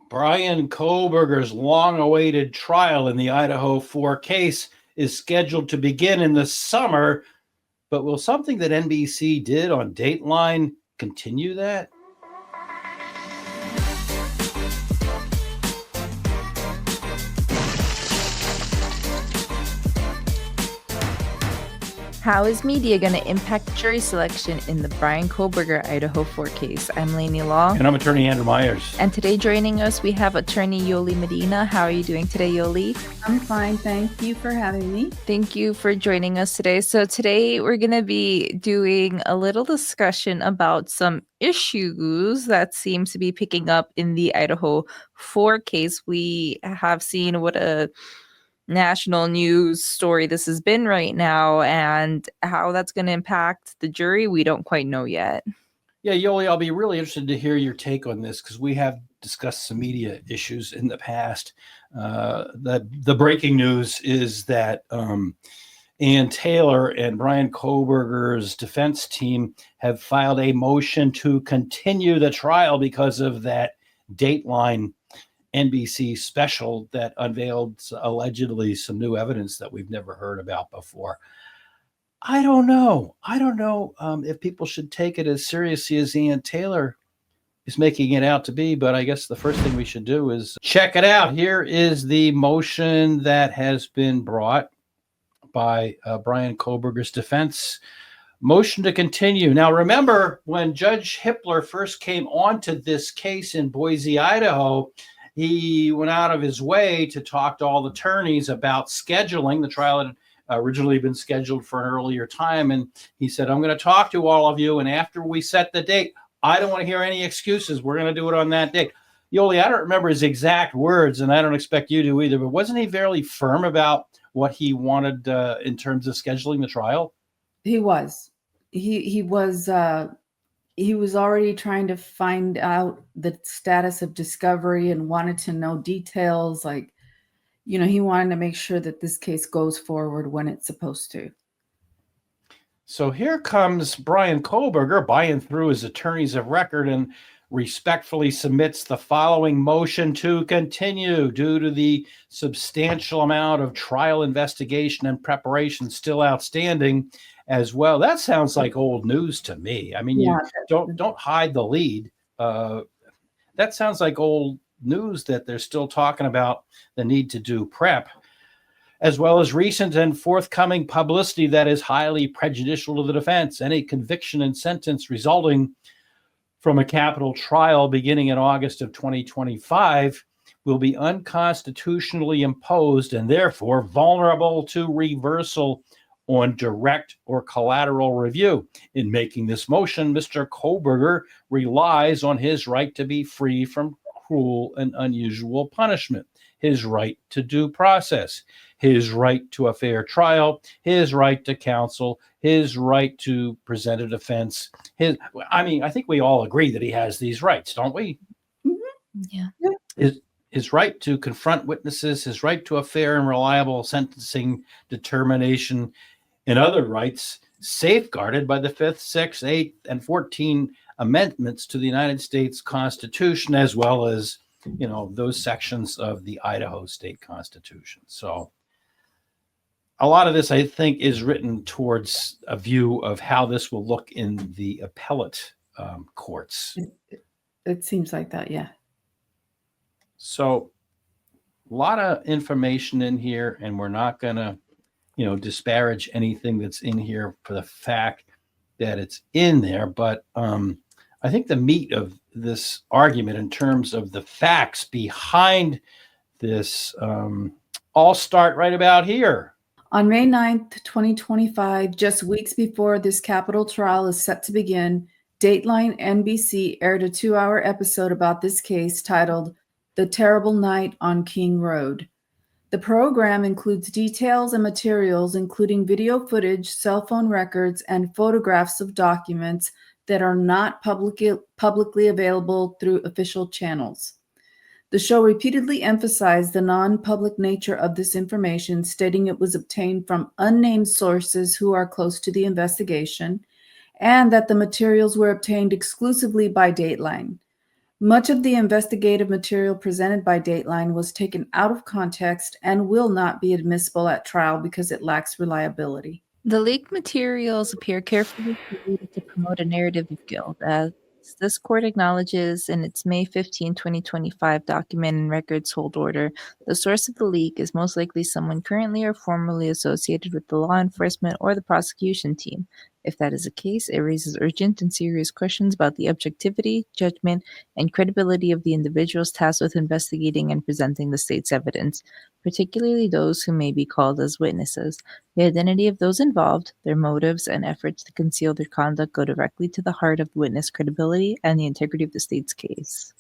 Brian Kohberger's long-awaited trial in the Idaho 4 case is scheduled to begin in the summer, but will something that NBC did on Dateline continue that? How is media going to impact jury selection in the Brian Kohberger Idaho 4 case? I'm Lainey Law. And I'm attorney Andrew Myers. And today joining us, we have attorney Yolie Medina. How are you doing today, Yolie? I'm fine. Thank you for having me. Thank you for joining us today. So today we're going to be doing a little discussion about some issues that seem to be picking up in the Idaho 4 case. We have seen what a national news story this has been right now, and how that's going to impact the jury, we don't quite know yet. Yeah, Yolie, I'll be really interested to hear your take on this because we have discussed some media issues in the past. The breaking news is that Ann Taylor and Brian Kohberger's defense team have filed a motion to continue the trial because of that Dateline NBC special that unveiled allegedly some new evidence that we've never heard about before. I don't know if people should take it as seriously as Ann Taylor is making it out to be, but I guess the first thing we should do is check it out. Here is the motion that has been brought by Brian Kohberger's defense. Motion to continue. Now, remember when Judge Hippler first came onto this case in Boise, Idaho, he went out of his way to talk to all the attorneys about scheduling. The trial had originally been scheduled for an earlier time, and he said, I'm going to talk to all of you, and after we set the date, I don't want to hear any excuses. We're going to do it on that date. Yolie, I don't remember his exact words, and I don't expect you to either, but wasn't he fairly firm about what he wanted in terms of scheduling the trial? He was. He was already trying to find out the status of discovery and wanted to know details. Like, he wanted to make sure that this case goes forward when it's supposed to. So here comes Brian Kohberger buying through his attorneys of record and respectfully submits the following motion to continue due to the substantial amount of trial investigation and preparation still outstanding as well. That sounds like old news to me. I mean, yeah. You don't hide the lead. That sounds like old news that they're still talking about the need to do prep, as well as recent and forthcoming publicity that is highly prejudicial to the defense. Any conviction and sentence resulting from a capital trial beginning in August of 2025 will be unconstitutionally imposed and therefore vulnerable to reversal on direct or collateral review. In making this motion, Mr. Kohberger relies on his right to be free from cruel and unusual punishment, his right to due process, his right to a fair trial, his right to counsel, his right to present a defense. I think we all agree that he has these rights, don't we? Mm-hmm. Yeah. His right to confront witnesses, his right to a fair and reliable sentencing determination, and other rights safeguarded by the 5th, 6th, 8th, and 14th amendments to the United States Constitution, as well as, those sections of the Idaho State Constitution. So a lot of this, I think, is written towards a view of how this will look in the appellate courts. It seems like that, yeah. So a lot of information in here, and we're not going to disparage anything that's in here for the fact that it's in there. But I think the meat of this argument in terms of the facts behind this all start right about here. On May 9th, 2025, just weeks before this capital trial is set to begin, Dateline NBC aired a 2-hour episode about this case titled The Terrible Night on King Road. The program includes details and materials, including video footage, cell phone records, and photographs of documents that are not publicly available through official channels. The show repeatedly emphasized the non-public nature of this information, stating it was obtained from unnamed sources who are close to the investigation, and that the materials were obtained exclusively by Dateline. Much of the investigative material presented by Dateline was taken out of context and will not be admissible at trial because it lacks reliability. The leaked materials appear carefully created to promote a narrative of guilt, as this court acknowledges in its May 15, 2025 document and records hold order. The source of the leak is most likely someone currently or formerly associated with the law enforcement or the prosecution team. If that is the case, it raises urgent and serious questions about the objectivity, judgment, and credibility of the individuals tasked with investigating and presenting the state's evidence, particularly those who may be called as witnesses. The identity of those involved, their motives, and efforts to conceal their conduct go directly to the heart of witness credibility and the integrity of the state's case.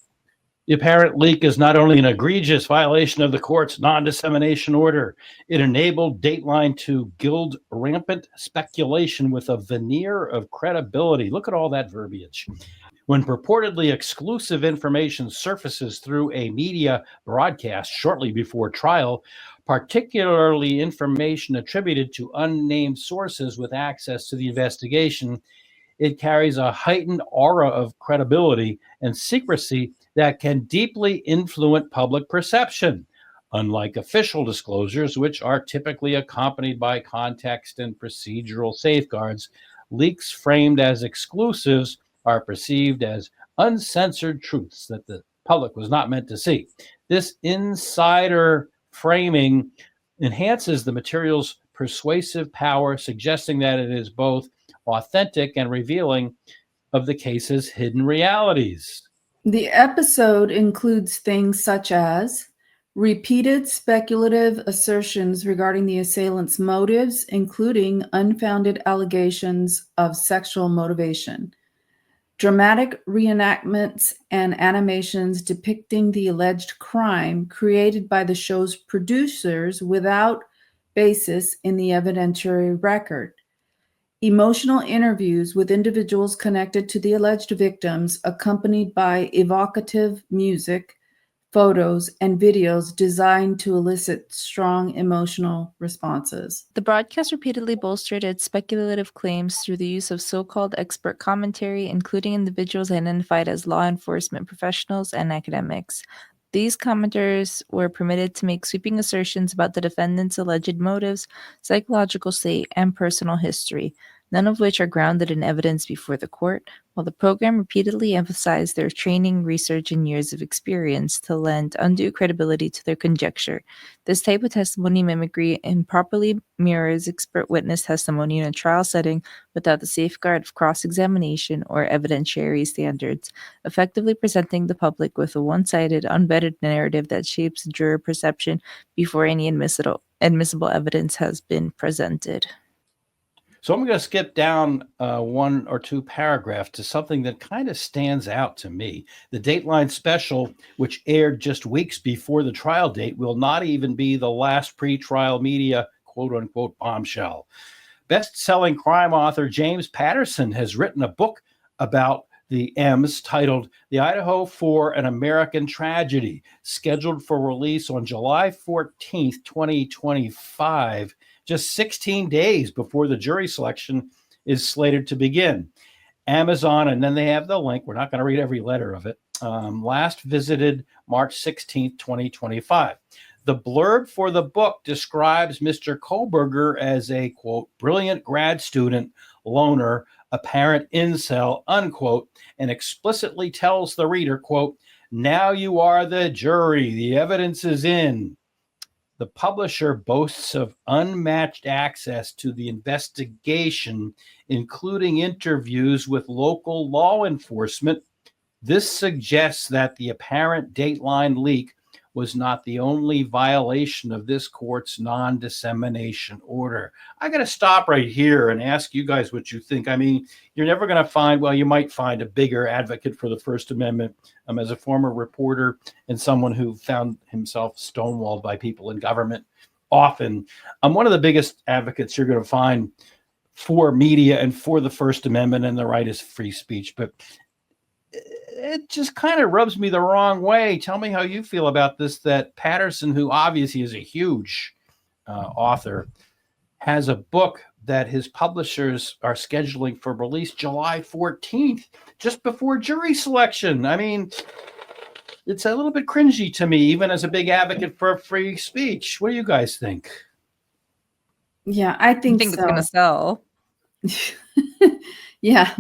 The apparent leak is not only an egregious violation of the court's non-dissemination order, it enabled Dateline to gild rampant speculation with a veneer of credibility. Look at all that verbiage. When purportedly exclusive information surfaces through a media broadcast shortly before trial, particularly information attributed to unnamed sources with access to the investigation, it carries a heightened aura of credibility and secrecy that can deeply influence public perception. Unlike official disclosures, which are typically accompanied by context and procedural safeguards, leaks framed as exclusives are perceived as uncensored truths that the public was not meant to see. This insider framing enhances the material's persuasive power, suggesting that it is both authentic and revealing of the case's hidden realities. The episode includes things such as repeated speculative assertions regarding the assailant's motives, including unfounded allegations of sexual motivation, dramatic reenactments and animations depicting the alleged crime created by the show's producers without basis in the evidentiary record, emotional interviews with individuals connected to the alleged victims, accompanied by evocative music, photos, and videos designed to elicit strong emotional responses. The broadcast repeatedly bolstered its speculative claims through the use of so-called expert commentary, including individuals identified as law enforcement professionals and academics. These commenters were permitted to make sweeping assertions about the defendant's alleged motives, psychological state, and personal history, none of which are grounded in evidence before the court, while the program repeatedly emphasized their training, research, and years of experience to lend undue credibility to their conjecture. This type of testimony mimicry improperly mirrors expert witness testimony in a trial setting without the safeguard of cross-examination or evidentiary standards, effectively presenting the public with a one-sided, unvetted narrative that shapes juror perception before any admissible evidence has been presented. So I'm going to skip down one or two paragraphs to something that kind of stands out to me. The Dateline special, which aired just weeks before the trial date, will not even be the last pretrial media quote-unquote bombshell. Best-selling crime author James Patterson has written a book about the M's titled The Idaho 4, An American Tragedy, scheduled for release on July 14th, 2025. Just 16 days before the jury selection is slated to begin. Amazon, and then they have the link. We're not going to read every letter of it. Last visited March 16th, 2025. The blurb for the book describes Mr. Kohberger as a, quote, brilliant grad student, loner, apparent incel, unquote, and explicitly tells the reader, quote, now you are the jury. The evidence is in. The publisher boasts of unmatched access to the investigation, including interviews with local law enforcement. This suggests that the apparent Dateline leak was not the only violation of this court's non-dissemination order. I got to stop right here and ask you guys what you think. I mean, you're never going to find, well, you might find a bigger advocate for the First Amendment as a former reporter and someone who found himself stonewalled by people in government often. I'm one of the biggest advocates you're going to find for media and for the First Amendment and the right is free speech. But it just kind of rubs me the wrong way. Tell me how you feel about this, that Patterson, who obviously is a huge author, has a book that his publishers are scheduling for release July 14th, just before jury selection. I mean, it's a little bit cringy to me, even as a big advocate for free speech. What do you guys think? Yeah, I I think think it's so. going to sell. Yeah,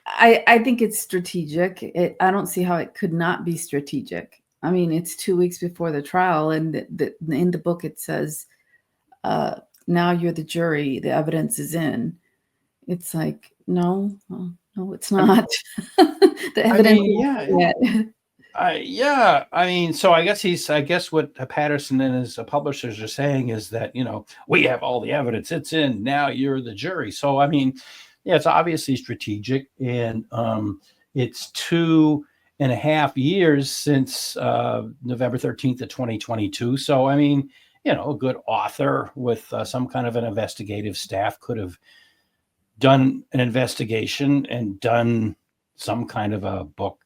I think it's strategic. I don't see how it could not be strategic. I mean, it's 2 weeks before the trial, and in the book it says, "Now you're the jury. The evidence is in." It's like, no, no, it's not. The evidence isn't yet. I mean, so I guess what Patterson and his publishers are saying is that, we have all the evidence. It's in. Now you're the jury. So, I mean, yeah, it's obviously strategic. And it's 2.5 years since November 13th of 2022. So, I mean, a good author with some kind of an investigative staff could have done an investigation and done some kind of a book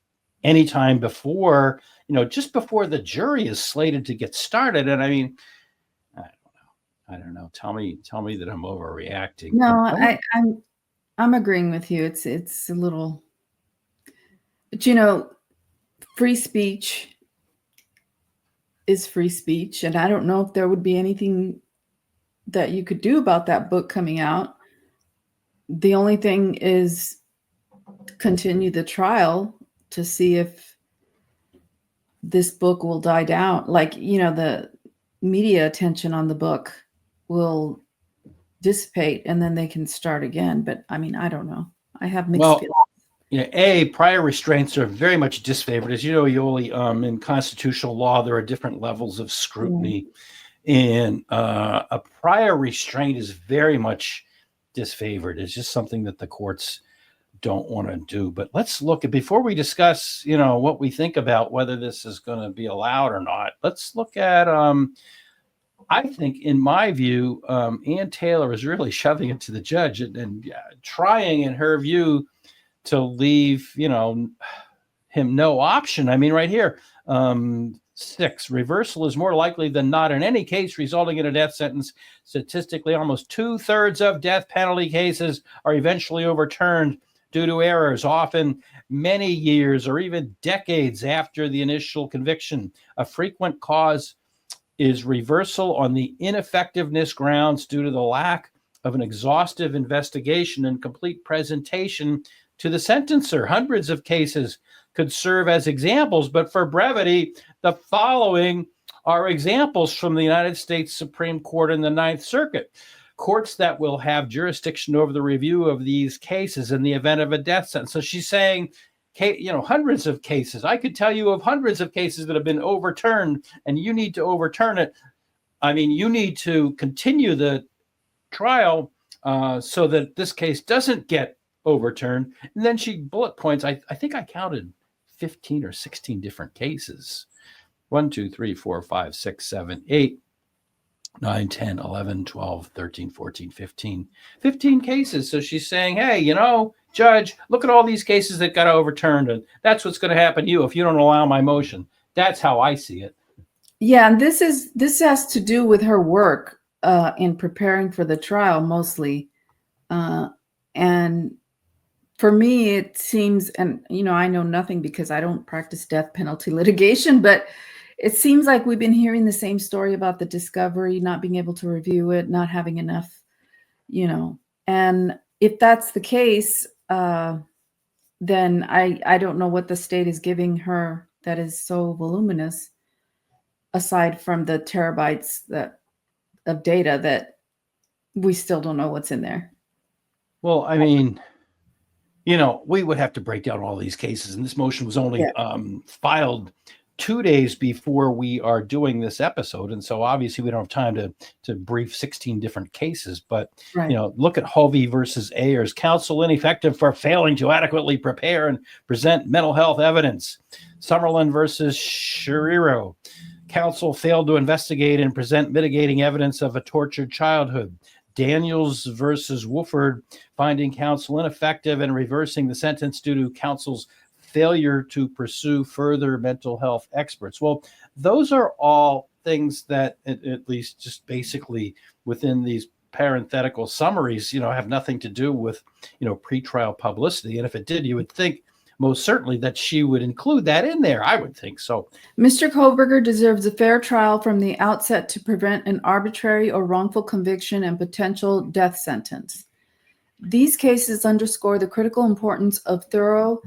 anytime before, just before the jury is slated to get started. And I mean, I don't know. Tell me that I'm overreacting. No, I'm agreeing with you. It's a little, but free speech is free speech, and I don't know if there would be anything that you could do about that book coming out. The only thing is continue the trial to see if this book will die down. Like, the media attention on the book will dissipate and then they can start again. But I mean, I don't know. I have mixed feelings. Prior restraints are very much disfavored. As you know, Yolie, in constitutional law, there are different levels of scrutiny. And a prior restraint is very much disfavored. It's just something that the courts don't want to do. But let's look at, before we discuss, what we think about whether this is going to be allowed or not, let's look at, I think, in my view, Ann Taylor is really shoving it to the judge and trying, in her view, to leave, him no option. I mean, right here, 6, reversal is more likely than not in any case resulting in a death sentence. Statistically, almost 2/3 of death penalty cases are eventually overturned due to errors, often many years or even decades after the initial conviction. A frequent cause is reversal on the ineffectiveness grounds due to the lack of an exhaustive investigation and complete presentation to the sentencer. Hundreds of cases could serve as examples, but for brevity, the following are examples from the United States Supreme Court and the Ninth Circuit. Courts that will have jurisdiction over the review of these cases in the event of a death sentence. So she's saying, hundreds of cases. I could tell you of hundreds of cases that have been overturned, and you need to overturn it. I mean, you need to continue the trial so that this case doesn't get overturned. And then she bullet points, I think I counted 15 or 16 different cases. 1, 2, 3, 4, 5, 6, 7, 8, 9, 10, 11, 12, 13, 14, 15 cases. So she's saying, hey, judge, look at all these cases that got overturned, and that's what's going to happen to you if you don't allow my motion. That's how I see it. Yeah, and this has to do with her work in preparing for the trial mostly. And for me, it seems, and I know nothing because I don't practice death penalty litigation, but it seems like we've been hearing the same story about the discovery, not being able to review it, not having enough, and if that's the case, then I don't know what the state is giving her that is so voluminous, aside from the terabytes of data that we still don't know what's in there. Well, I mean, we would have to break down all these cases, and this motion was only filed 2 days before we are doing this episode. And so obviously we don't have time to brief 16 different cases, but, look at Hovey versus Ayers. Counsel ineffective for failing to adequately prepare and present mental health evidence. Summerlin versus Sheriro. Counsel failed to investigate and present mitigating evidence of a tortured childhood. Daniels versus Wooford, finding counsel ineffective and reversing the sentence due to counsel's failure to pursue further mental health experts. Well, those are all things that, at least just basically within these parenthetical summaries, have nothing to do with, pretrial publicity. And if it did, you would think most certainly that she would include that in there. I would think so. Mr. Kohberger deserves a fair trial from the outset to prevent an arbitrary or wrongful conviction and potential death sentence. These cases underscore the critical importance of thorough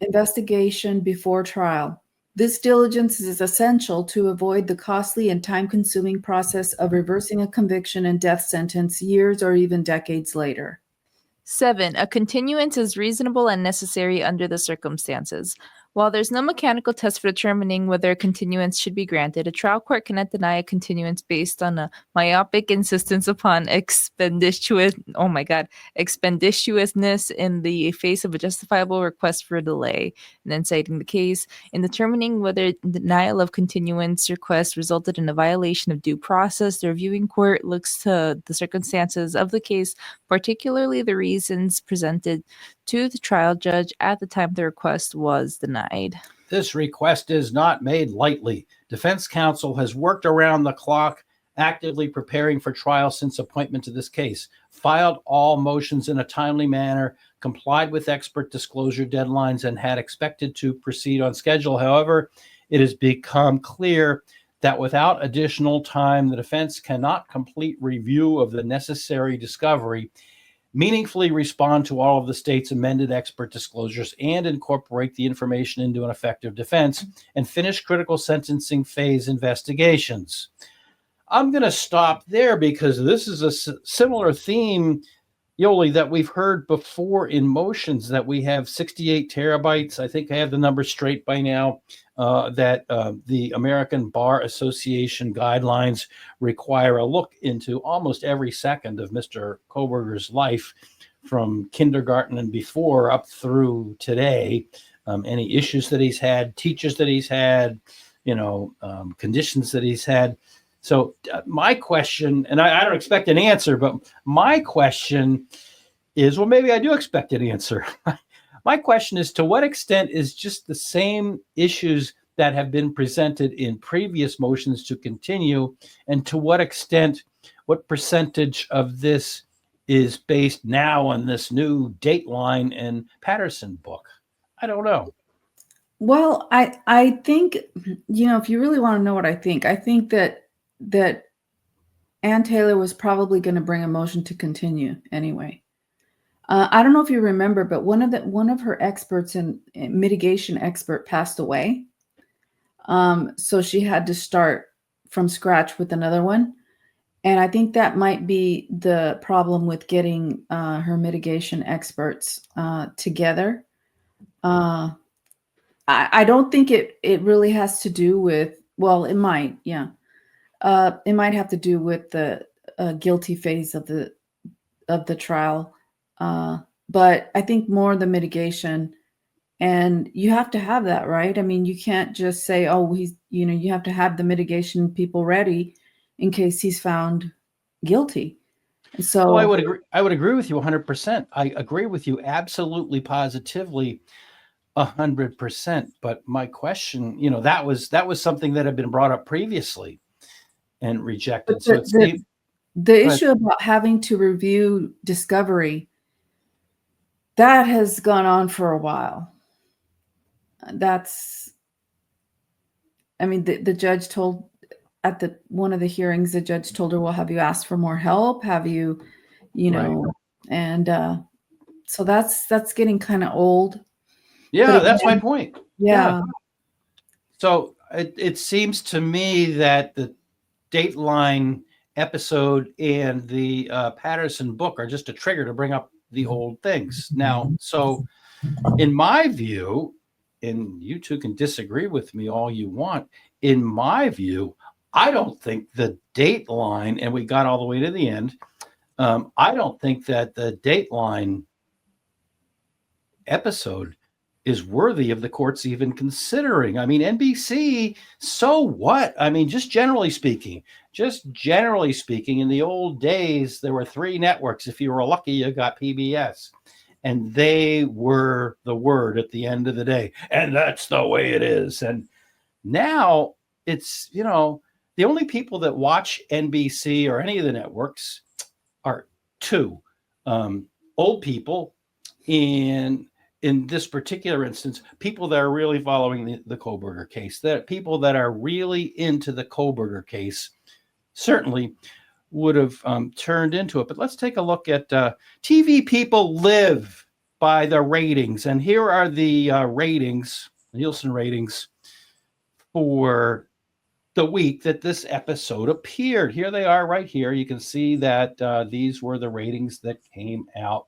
investigation before trial. This diligence is essential to avoid the costly and time-consuming process of reversing a conviction and death sentence years or even decades later. 7. A continuance is reasonable and necessary under the circumstances. While there's no mechanical test for determining whether a continuance should be granted, a trial court cannot deny a continuance based on a myopic insistence upon expeditiousness in the face of a justifiable request for a delay. And then citing the case, in determining whether denial of continuance request resulted in a violation of due process, the reviewing court looks to the circumstances of the case, particularly the reasons presented to the trial judge at the time the request was denied. This request is not made lightly. Defense counsel has worked around the clock, actively preparing for trial since appointment to this case, filed all motions in a timely manner, complied with expert disclosure deadlines, and had expected to proceed on schedule. However, it has become clear that without additional time, the defense cannot complete review of the necessary discovery, meaningfully respond to all of the state's amended expert disclosures, and incorporate the information into an effective defense, and finish critical sentencing phase investigations. I'm going to stop there because this is a similar theme, Yolie, that we've heard before in motions, that we have 68 terabytes. I think I have the number straight by now, that the American Bar Association guidelines require a look into almost every second of Mr. Kohberger's life, from kindergarten and before up through today. Any issues that he's had, teachers that he's had, conditions that he's had. So my question, and I don't expect an answer, but my question is, well, maybe I do expect an answer. My question is, to what extent is just the same issues that have been presented in previous motions to continue, and to what extent, what percentage of this is based now on this new Dateline and Patterson book? I don't know. Well, I think, if you really want to know what I think that Ann Taylor was probably going to bring a motion to continue anyway. I don't know if you remember, but one of her experts and mitigation expert passed away. So she had to start from scratch with another one. And I think that might be the problem with getting her mitigation experts together. I don't think it really has to do with, well, it might, yeah. It might have to do with the guilty phase of the trial. But I think more the mitigation, and you have to have that, right? I mean, you can't just say, oh, you have to have the mitigation people ready in case he's found guilty. So I would agree. I would agree with you 100%. I agree with you absolutely, positively, 100%. But my question, that was something that had been brought up previously and rejected. So the issue about having to review discovery, that has gone on for a while. The judge told at one of the hearings, the judge told her, well, have you asked for more help? Have you, Right. And so that's getting kind of old. Yeah, that's my point. Yeah. So it seems to me that the Dateline episode and the Patterson book are just a trigger to bring up the old things. Now, so in my view, and you two can disagree with me all you want, in my view, I don't think the Dateline, and we got all the way to the end, I don't think that the Dateline episode is worthy of the courts even considering. I mean, NBC, so what? I mean, just generally speaking, in the old days, there were 3 networks. If you were lucky, you got PBS. And they were the word at the end of the day. And that's the way it is. And now it's, the only people that watch NBC or any of the networks are 2, old people and in this particular instance, people that are really following the Kohberger case, that people that are really into the Kohberger case, certainly would have turned into it. But let's take a look at TV people live by the ratings. And here are the ratings, Nielsen ratings, for the week that this episode appeared. Here they are right here. You can see that these were the ratings that came out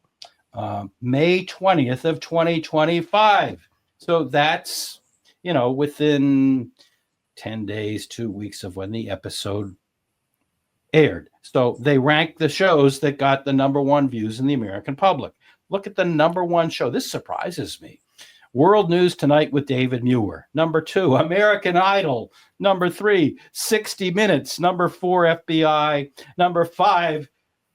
May 20th of 2025. So that's, within 10 days, 2 weeks of when the episode aired. So they ranked the shows that got the number one views in the American public. Look at the number one show. This surprises me. World News Tonight with David Muir. Number 2, American Idol. Number 3, 60 Minutes. Number 4, FBI. Number 5,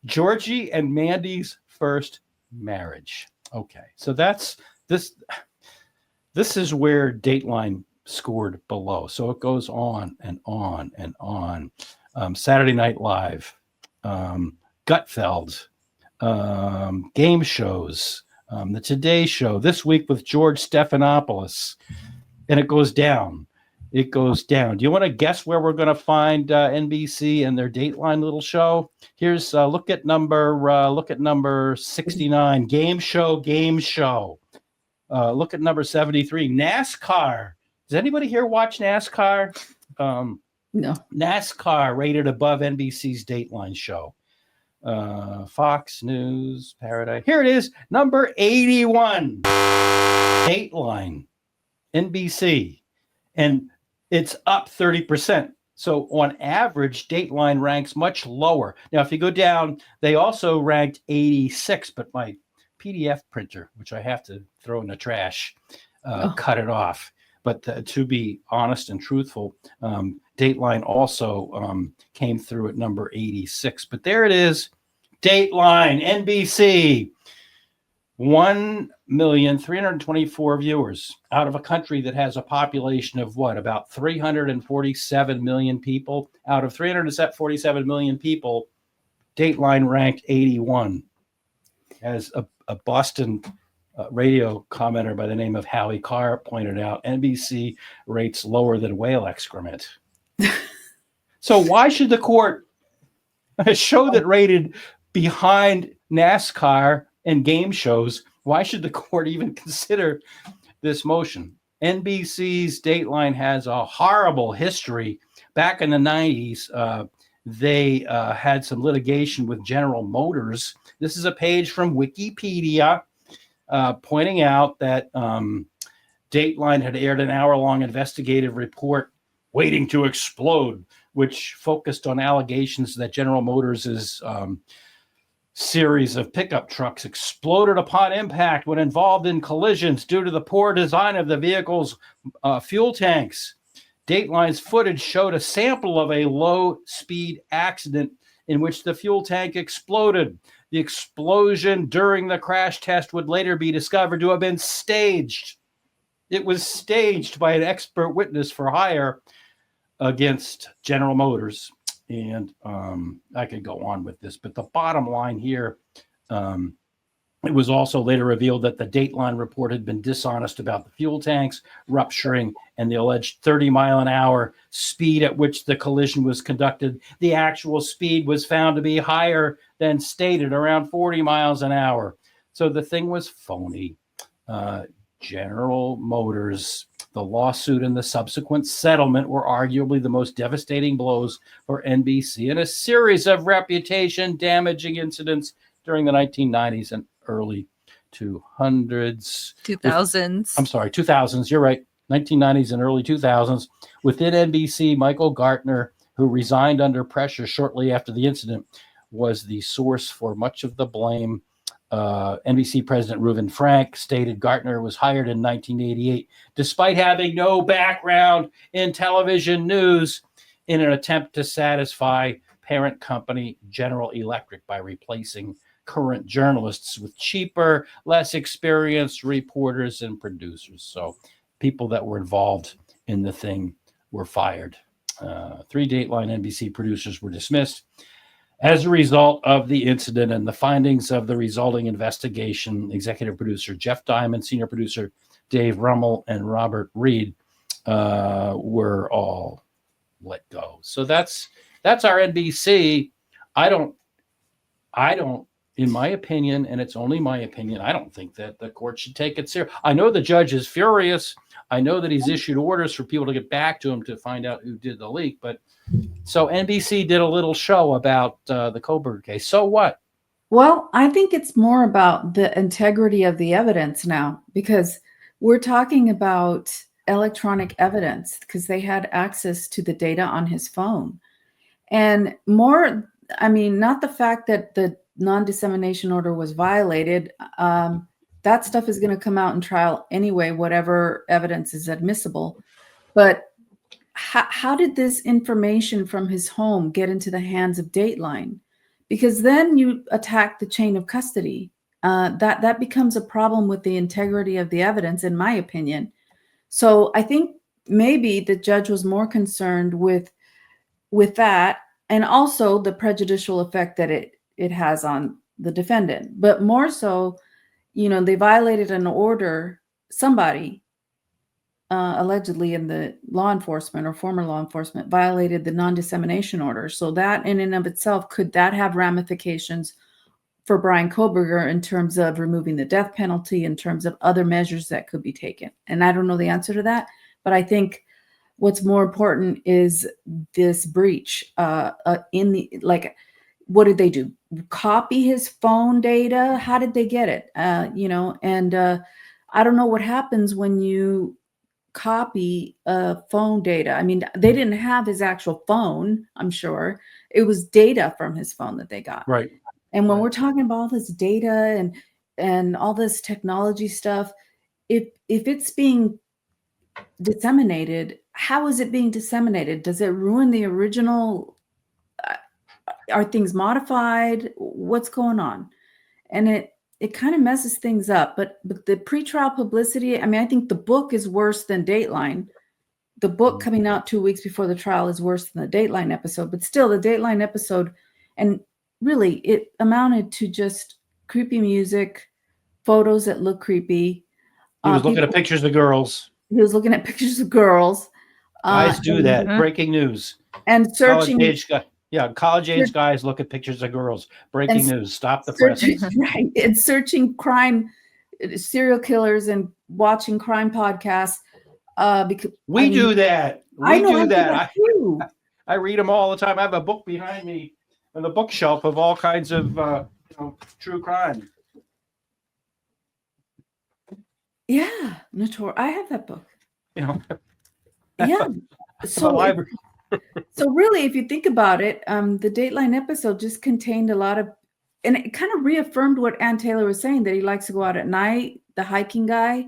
Georgie and Mandy's First Marriage. Okay, so that's this. This is where Dateline scored below. So it goes on and on and on. Saturday Night Live, Gutfeld, game shows, the Today Show, This Week with George Stephanopoulos, and it goes down. It goes down. Do you want to guess where we're going to find NBC and their Dateline little show? Here's look at number 69, Game Show. Look at number 73, NASCAR. Does anybody here watch NASCAR? No. NASCAR rated above NBC's Dateline show. Fox News, Paradise. Here it is, number 81. Dateline, NBC. And it's up 30%. So on average, Dateline ranks much lower. Now, if you go down, they also ranked 86, but my PDF printer, which I have to throw in the trash, cut it off. But to be honest and truthful, Dateline also came through at number 86. But there it is, Dateline, NBC, 1,324,000 viewers out of a country that has a population of what, about 347 million people. Out of 347 million people, Dateline ranked 81. As a Boston radio commenter by the name of Howie Carr pointed out, NBC rates lower than whale excrement. So why should the court, a show that rated behind NASCAR and game shows, why should the court even consider this motion? NBC's Dateline has a horrible history. Back in the 90s, they had some litigation with General Motors. This is a page from Wikipedia pointing out that Dateline had aired an hour-long investigative report, Waiting to Explode, which focused on allegations that General Motors' series of pickup trucks exploded upon impact when involved in collisions due to the poor design of the vehicle's fuel tanks. Dateline's footage showed a sample of a low-speed accident in which the fuel tank exploded. The explosion during the crash test would later be discovered to have been staged. It was staged by an expert witness for hire against General Motors. And I could go on with this, but the bottom line here, it was also later revealed that the Dateline report had been dishonest about the fuel tanks rupturing and the alleged 30-mile-an-hour speed at which the collision was conducted. The actual speed was found to be higher than stated, around 40 miles an hour. So the thing was phony. General Motors, the lawsuit and the subsequent settlement were arguably the most devastating blows for NBC in a series of reputation-damaging incidents during the 1990s and early 200s. 2000s. You're right. 1990s and early 2000s. Within NBC, Michael Gartner, who resigned under pressure shortly after the incident, was the source for much of the blame. NBC President Reuven Frank stated Gartner was hired in 1988, despite having no background in television news, in an attempt to satisfy parent company General Electric by replacing current journalists with cheaper, less experienced reporters and producers. So people that were involved in the thing were fired. 3 Dateline NBC producers were dismissed As a result of the incident and the findings of the resulting investigation, executive producer Jeff Diamond, senior producer Dave Rummel, and Robert Reed were all let go. So that's our NBC. I don't, in my opinion, and it's only my opinion, I don't think that the court should take it serious. I know the judge is furious. I know that he's issued orders for people to get back to him to find out who did the leak. But so NBC did a little show about the Kohberger case. So what? Well, I think it's more about the integrity of the evidence now, because we're talking about electronic evidence, because they had access to the data on his phone. And more, I mean, not the fact that the non-dissemination order was violated. That stuff is going to come out in trial anyway, whatever evidence is admissible. But how did this information from his home get into the hands of Dateline? Because then you attack the chain of custody. That becomes a problem with the integrity of the evidence, in my opinion. So I think maybe the judge was more concerned with that, and also the prejudicial effect that it has on the defendant. But more so, they violated an order, somebody allegedly in the law enforcement or former law enforcement violated the non-dissemination order. So that in and of itself, could that have ramifications for Brian Kohberger in terms of removing the death penalty, in terms of other measures that could be taken? And I don't know the answer to that, but I think what's more important is this breach what did they do? Copy his phone data? How did they get it? I don't know what happens when you copy phone data. I mean, they didn't have his actual phone, I'm sure. It was data from his phone that they got. Right. And when we're talking about all this data and all this technology stuff, if it's being disseminated, how is it being disseminated? Does it ruin the original? Are things modified? What's going on? And it kind of messes things up. But the pretrial publicity, I mean, I think the book is worse than Dateline. The book coming out 2 weeks before the trial is worse than the Dateline episode. But still, the Dateline episode, and really, it amounted to just creepy music, photos that look creepy. He was looking at pictures of girls. He was looking at pictures of girls. Guys do that. Breaking news. And searching. College age guys look at pictures of girls. Breaking news. Stop the press. Right. And searching crime, serial killers, and watching crime podcasts. Because we do that. I do that. I read them all the time. I have a book behind me on the bookshelf of all kinds of true crime. Yeah, I have that book. Yeah. So really, if you think about it, the Dateline episode just contained a lot of, and it kind of reaffirmed what Ann Taylor was saying, that he likes to go out at night. The hiking guy,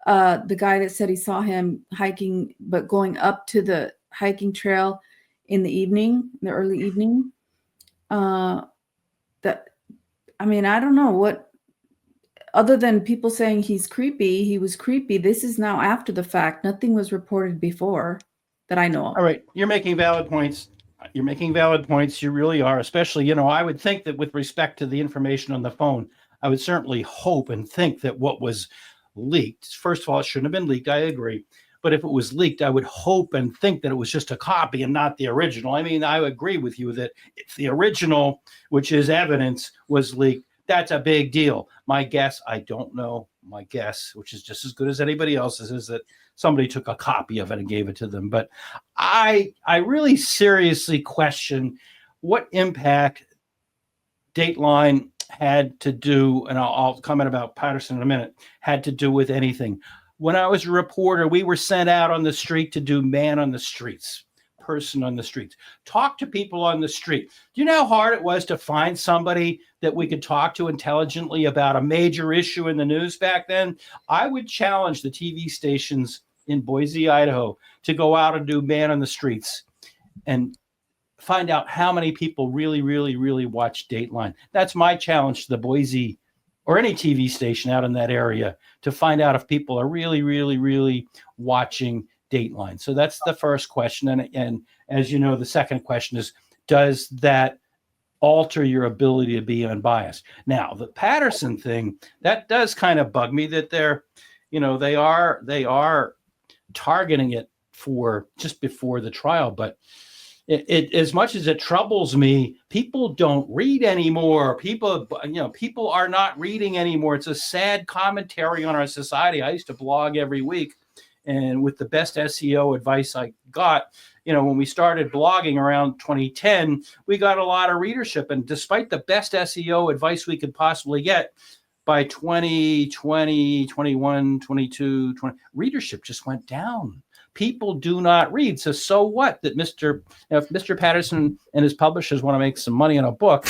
the guy that said he saw him hiking, but going up to the hiking trail in the early evening. I don't know what, other than people saying he was creepy. This is now after the fact. Nothing was reported before that I know of. All right. You're making valid points. You really are. Especially, I would think that with respect to the information on the phone, I would certainly hope and think that what was leaked, first of all, it shouldn't have been leaked. I agree. But if it was leaked, I would hope and think that it was just a copy and not the original. I mean, I agree with you that if the original, which is evidence, was leaked, that's a big deal. My guess, I don't know. My guess, which is just as good as anybody else's, is that somebody took a copy of it and gave it to them. But I really seriously question what impact Dateline had to do, and I'll comment about Patterson in a minute, had to do with anything. When I was a reporter, we were sent out on the street to do man on the streets, person on the streets, talk to people on the street. Do you know how hard it was to find somebody that we could talk to intelligently about a major issue in the news back then? I would challenge the TV stations in Boise, Idaho, to go out and do man on the streets and find out how many people really, really, really watch Dateline. That's my challenge to the Boise or any TV station out in that area, to find out if people are really, really, really watching Dateline. So that's the first question. And as you know, the second question is, does that alter your ability to be unbiased. Now, the Patterson thing, that does kind of bug me that they are targeting it for just before the trial, but it as much as it troubles me, people don't read anymore. People are not reading anymore. It's a sad commentary on our society. I used to blog every week, and with the best SEO advice I got, when we started blogging around 2010, we got a lot of readership. And despite the best SEO advice we could possibly get, by 2020, 21, 22, 20, readership just went down. People do not read. So what that if Mr. Patterson and his publishers want to make some money on a book,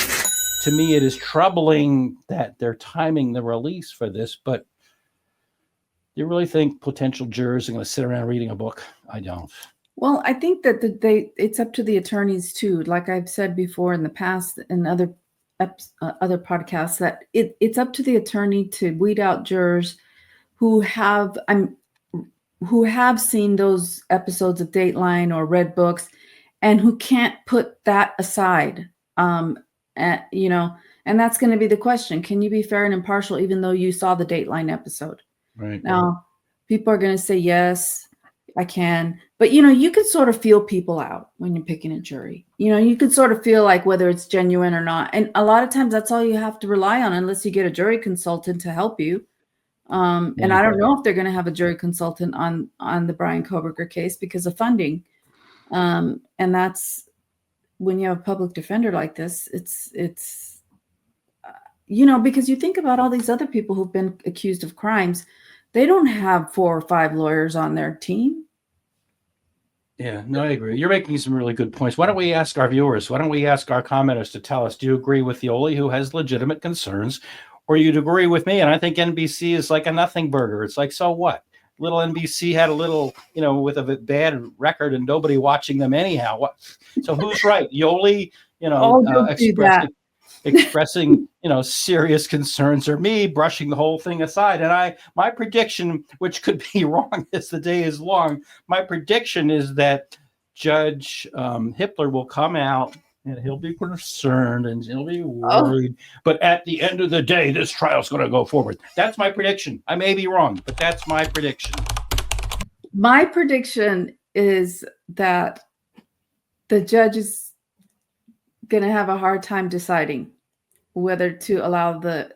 to me, it is troubling that they're timing the release for this. But do you really think potential jurors are going to sit around reading a book? I don't. Well, I think that it's up to the attorneys too. Like I've said before in the past and other podcasts, that it's up to the attorney to weed out jurors who have seen those episodes of Dateline or read books, and who can't put that aside. And that's going to be the question. Can you be fair and impartial even though you saw the Dateline episode? Right. Now, people are going to say, yes, I can. But, you can sort of feel people out when you're picking a jury. You could sort of feel like whether it's genuine or not. And a lot of times that's all you have to rely on, unless you get a jury consultant to help you. And I don't know if they're going to have a jury consultant on the Brian Kohberger case because of funding. And that's when you have a public defender like this, it's because you think about all these other people who've been accused of crimes, they don't have 4 or 5 lawyers on their team. Yeah, no, I agree. You're making some really good points. Why don't we ask our viewers? Why don't we ask our commenters to tell us, do you agree with Yolie, who has legitimate concerns, or you'd agree with me? And I think NBC is like a nothing burger. It's like, so what? Little NBC had a little, with a bad record and nobody watching them anyhow. What? So who's right? Yolie, expressing, serious concerns, or me brushing the whole thing aside. And my prediction, which could be wrong as the day is long, my prediction is that Judge Hippler will come out and he'll be concerned and he'll be worried. But at the end of the day, this trial's going to go forward. That's my prediction. I may be wrong, but that's my prediction. My prediction is that the judge is going to have a hard time deciding whether to allow the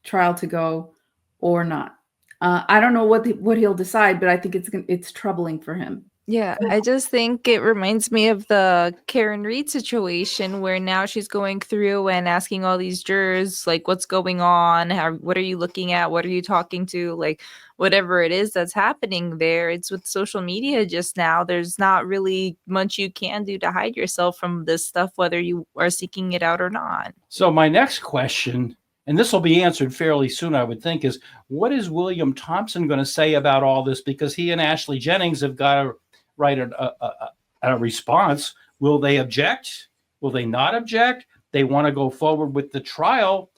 trial to go or not. I don't know what he'll decide, but I think it's troubling for him. Yeah, I just think it reminds me of the Karen Reed situation, where now she's going through and asking all these jurors, like, what's going on? What are you looking at? What are you talking to? Like, whatever it is that's happening there. It's with social media just now. There's not really much you can do to hide yourself from this stuff, whether you are seeking it out or not. So my next question, and this will be answered fairly soon, I would think, is what is William Thompson going to say about all this? Because he and Ashley Jennings have got to write a response. Will they object? Will they not object? They want to go forward with the trial.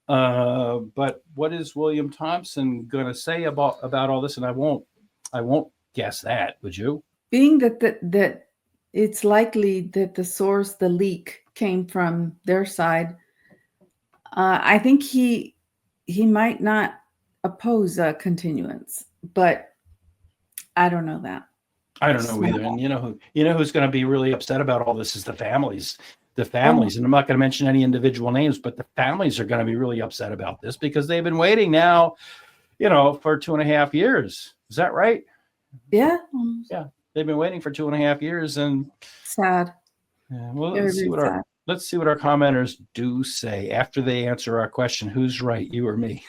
But what is William Thompson going to say about all this? And I won't guess that. Would you? Being that it's likely that the leak came from their side, I think he might not oppose a continuance, but I don't know that. I don't know either. And you know who's going to be really upset about all this is the families. And I'm not going to mention any individual names, but the families are going to be really upset about this because they've been waiting now, for 2.5 years. Is that right? Yeah. Yeah. They've been waiting for 2.5 years, and sad. Yeah, well, let's see what our commenters do say after they answer our question. Who's right, you or me?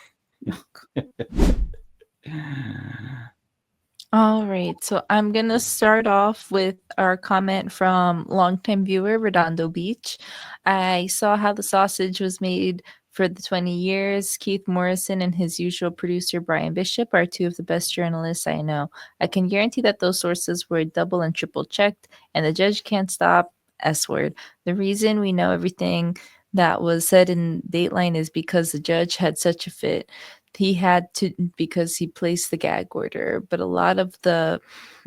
All right, so I'm going to start off with our comment from longtime viewer Redondo Beach. I saw how the sausage was made for the 20 years. Keith Morrison and his usual producer Brian Bishop are 2 of the best journalists I know. I can guarantee that those sources were double and triple checked, and the judge can't stop S-word. The reason we know everything that was said in Dateline is because the judge had such a fit. He had to, because he placed the gag order. But a lot of the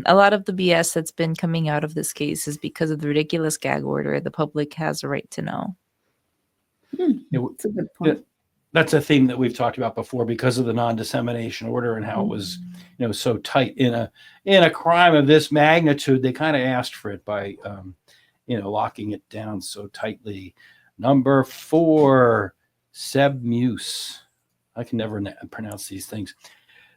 BS that's been coming out of this case is because of the ridiculous gag order. The public has a right to know. That's a good point. That's a theme that we've talked about before because of the non-dissemination order and how it was, so tight in a crime of this magnitude. They kind of asked for it by, locking it down so tightly. Number 4, Seb Muse. I can never pronounce these things.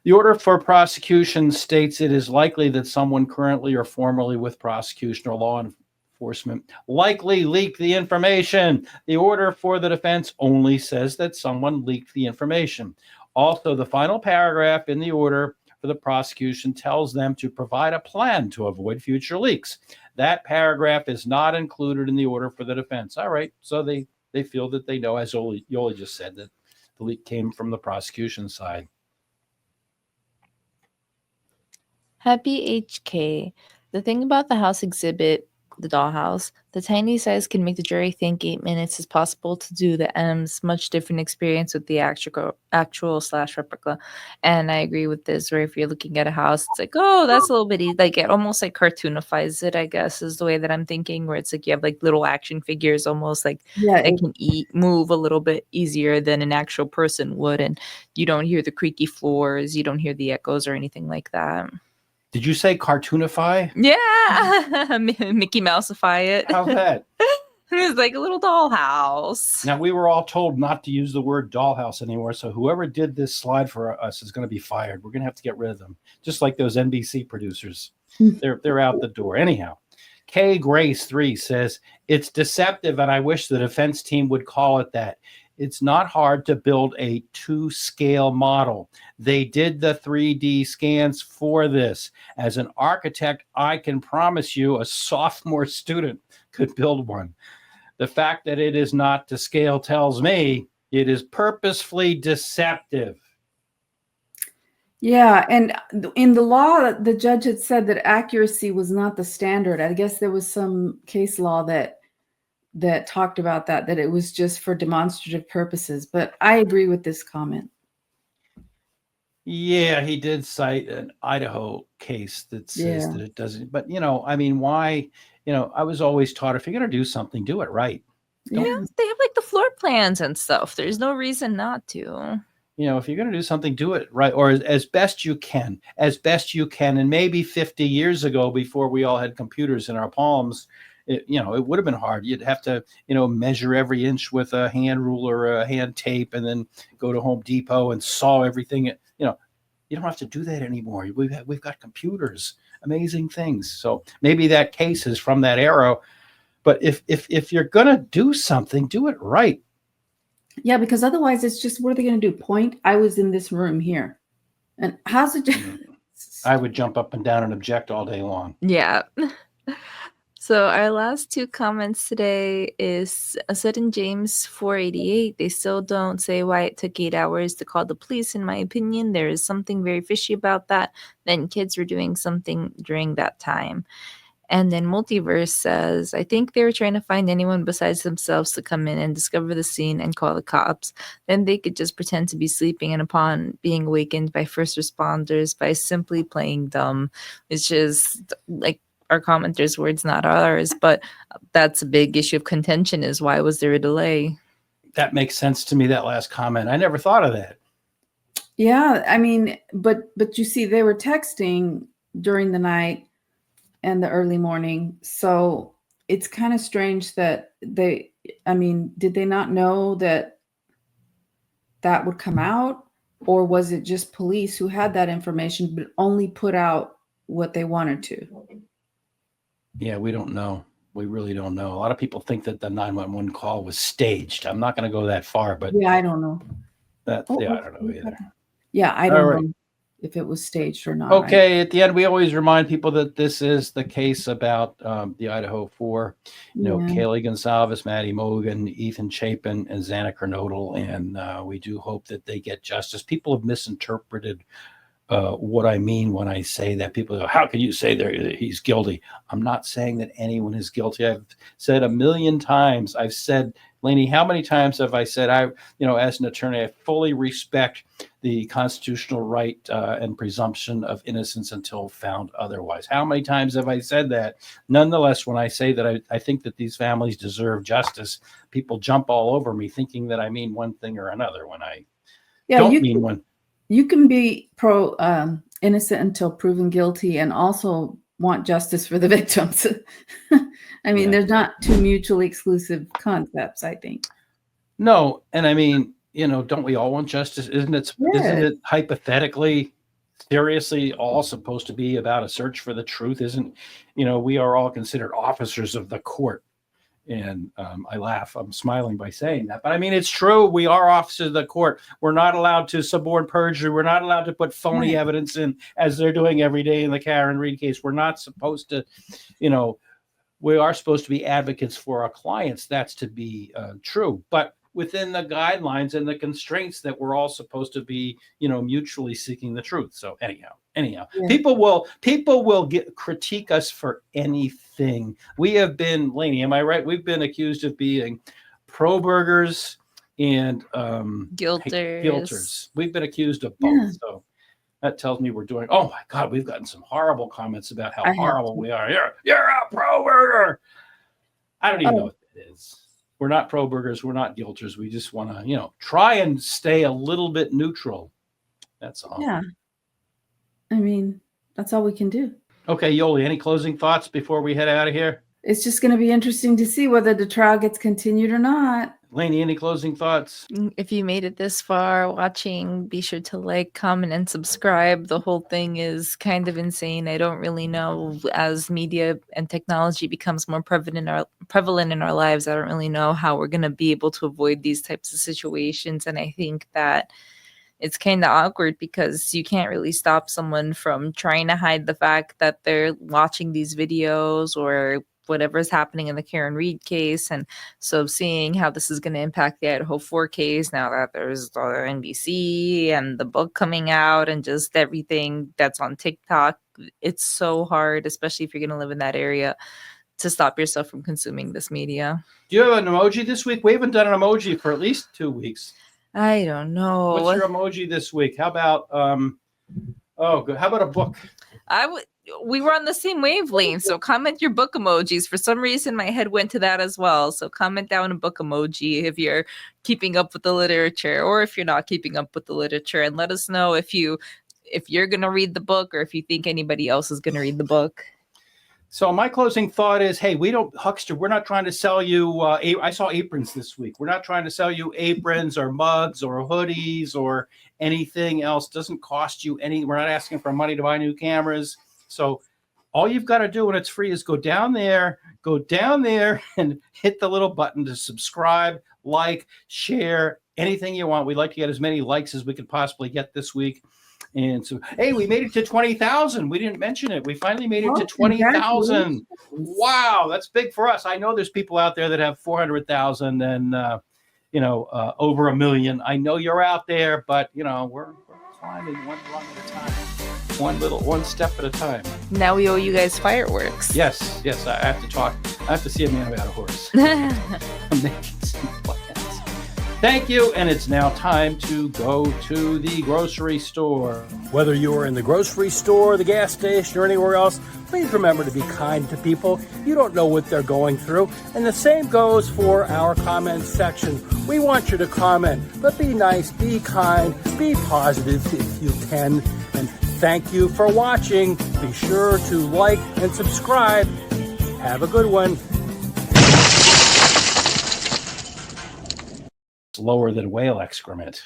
The order for prosecution states it is likely that someone currently or formerly with prosecution or law enforcement likely leaked the information. The order for the defense only says that someone leaked the information. Also, the final paragraph in the order for the prosecution tells them to provide a plan to avoid future leaks. That paragraph is not included in the order for the defense. All right, so they feel that they know, as Yolie just said, that the leak came from the prosecution side. Happy HK. The thing about the house exhibit, the dollhouse, the tiny size can make the jury think 8 minutes is possible to do the M's. Much different experience with the actual/replica. And I agree with this, where if you're looking at a house, it's like, oh, that's a little bit like it almost like cartoonifies it, I guess, is the way that I'm thinking, where it's like you have like little action figures almost like that can move a little bit easier than an actual person would. And you don't hear the creaky floors, you don't hear the echoes or anything like that. Did you say cartoonify? Yeah, Mickey Mouseify it. How's that? It's like a little dollhouse. Now, we were all told not to use the word dollhouse anymore, so whoever did this slide for us is going to be fired. We're going to have to get rid of them, just like those NBC producers. They're out the door. Anyhow, K Grace 3 says, it's deceptive, and I wish the defense team would call it that. It's not hard to build a 2-scale model. They did the 3D scans for this. As an architect, I can promise you a sophomore student could build one. The fact that it is not to scale tells me it is purposefully deceptive. Yeah, and in the law, the judge had said that accuracy was not the standard. I guess there was some case law that talked about that it was just for demonstrative purposes. But I agree with this comment. Yeah, he did cite an Idaho case that says that it doesn't. But, why? I was always taught if you're going to do something, do it right. They have like the floor plans and stuff. There's no reason not to. If you're going to do something, do it right, or as best you can. And maybe 50 years ago, before we all had computers in our palms, it would have been hard. You'd have to, measure every inch with a hand ruler or a hand tape, and then go to Home Depot and saw everything. You don't have to do that anymore. We've got computers, amazing things. So maybe that case is from that era. But if you're gonna do something, do it right. Yeah, because otherwise, it's just, what are they gonna do? Point? I was in this room here, and how's it? I would jump up and down and object all day long. Yeah. So our last 2 comments today is said in James 488. They still don't say why it took 8 hours to call the police. In my opinion, there is something very fishy about that. Then kids were doing something during that time. And then Multiverse says, I think they were trying to find anyone besides themselves to come in and discover the scene and call the cops. Then they could just pretend to be sleeping, and upon being awakened by first responders by simply playing dumb. It's just like our commenter's words, not ours, but that's a big issue of contention, is why was there a delay? That makes sense to me, that last comment. I never thought of that. Yeah, I mean, but you see, they were texting during the night and the early morning. So it's kind of strange that did they not know that would come out? Or was it just police who had that information, but only put out what they wanted to? Yeah, we don't know. We really don't know. A lot of people think that the 911 call was staged. I'm not going to go that far, but yeah, I don't know. I don't know either. Yeah, I don't know if it was staged or not. Okay, at the end, we always remind people that this is the case about the Idaho 4. Kaylee Goncalves, Madison Mogen, Ethan Chapin, and Xana Kernodle, and we do hope that they get justice. People have misinterpreted what I mean when I say that. People go, how can you say that he's guilty? I'm not saying that anyone is guilty. I've said a million times, I've said Lainey, how many times have I said as an attorney, I fully respect the constitutional right and presumption of innocence until found otherwise? How many times have I said that? Nonetheless, when I say that I think that these families deserve justice, people jump all over me thinking that I mean one thing or another when I don't mean one. You can be pro innocent until proven guilty and also want justice for the victims. I mean, there's not two mutually exclusive concepts, I think. No, and I mean, don't we all want justice? Isn't it hypothetically, seriously, all supposed to be about a search for the truth? We are all considered officers of the court. And I laugh. I'm smiling by saying that. But I mean, it's true. We are officers of the court. We're not allowed to suborn perjury. We're not allowed to put phony evidence in, as they're doing every day in the Karen Reed case. We're not supposed to, we are supposed to be advocates for our clients. That's to be true. But within the guidelines and the constraints that we're all supposed to be, mutually seeking the truth. So anyhow, people will critique us for anything. We have been, Lainey, am I right? We've been accused of being Kohbergers and guilters. We've been accused of both. Yeah. So that tells me we're doing. Oh my God, we've gotten some horrible comments about how horrible we are. You're a Kohberger. I don't even know what that is. We're not Kohbergers. We're not guilters. We just want to, try and stay a little bit neutral. That's all. Yeah. I mean, that's all we can do. Okay, Yolie, any closing thoughts before we head out of here? It's just going to be interesting to see whether the trial gets continued or not. Lainey, any closing thoughts? If you made it this far watching, be sure to like, comment, and subscribe. The whole thing is kind of insane. I don't really know, as media and technology becomes more prevalent in our lives, I don't really know how we're going to be able to avoid these types of situations. And I think that it's kind of awkward because you can't really stop someone from trying to hide the fact that they're watching these videos or whatever's happening in the Karen Reed case. And so seeing how this is going to impact the Idaho 4 case now that there's the NBC and the book coming out and just everything that's on TikTok, it's so hard, especially if you're going to live in that area, to stop yourself from consuming this media. Do you have an emoji this week? We haven't done an emoji for at least 2 weeks. I don't know. What's your emoji this week? How about good. How about a book? We were on the same wavelength, so comment your book emojis. For some reason, my head went to that as well. So comment down a book emoji if you're keeping up with the literature, or if you're not keeping up with the literature, and let us know if you're going to read the book or if you think anybody else is going to read the book. So my closing thought is, hey, Huckster, we're not trying to sell you, I saw aprons this week. We're not trying to sell you aprons or mugs or hoodies or anything else. Doesn't cost you any. We're not asking for money to buy new cameras. So all you've got to do when it's free is go down there and hit the little button to subscribe, like, share, anything you want. We'd like to get as many likes as we could possibly get this week. And so, hey, we made it to 20,000. We didn't mention it. We finally made it to 20,000. Wow, that's big for us. I know there's people out there that have 400,000 and, over 1 million. I know you're out there, but, we're climbing one rung at a time, one step at a time. Now we owe you guys fireworks. Yes. I have to talk. I have to see a man about a horse. I'm making some plans. Thank you, and it's now time to go to the grocery store. Whether you are in the grocery store, the gas station, or anywhere else, please remember to be kind to people. You don't know what they're going through. And the same goes for our comments section. We want you to comment, but be nice, be kind, be positive if you can. And thank you for watching. Be sure to like and subscribe. Have a good one. Lower than whale excrement.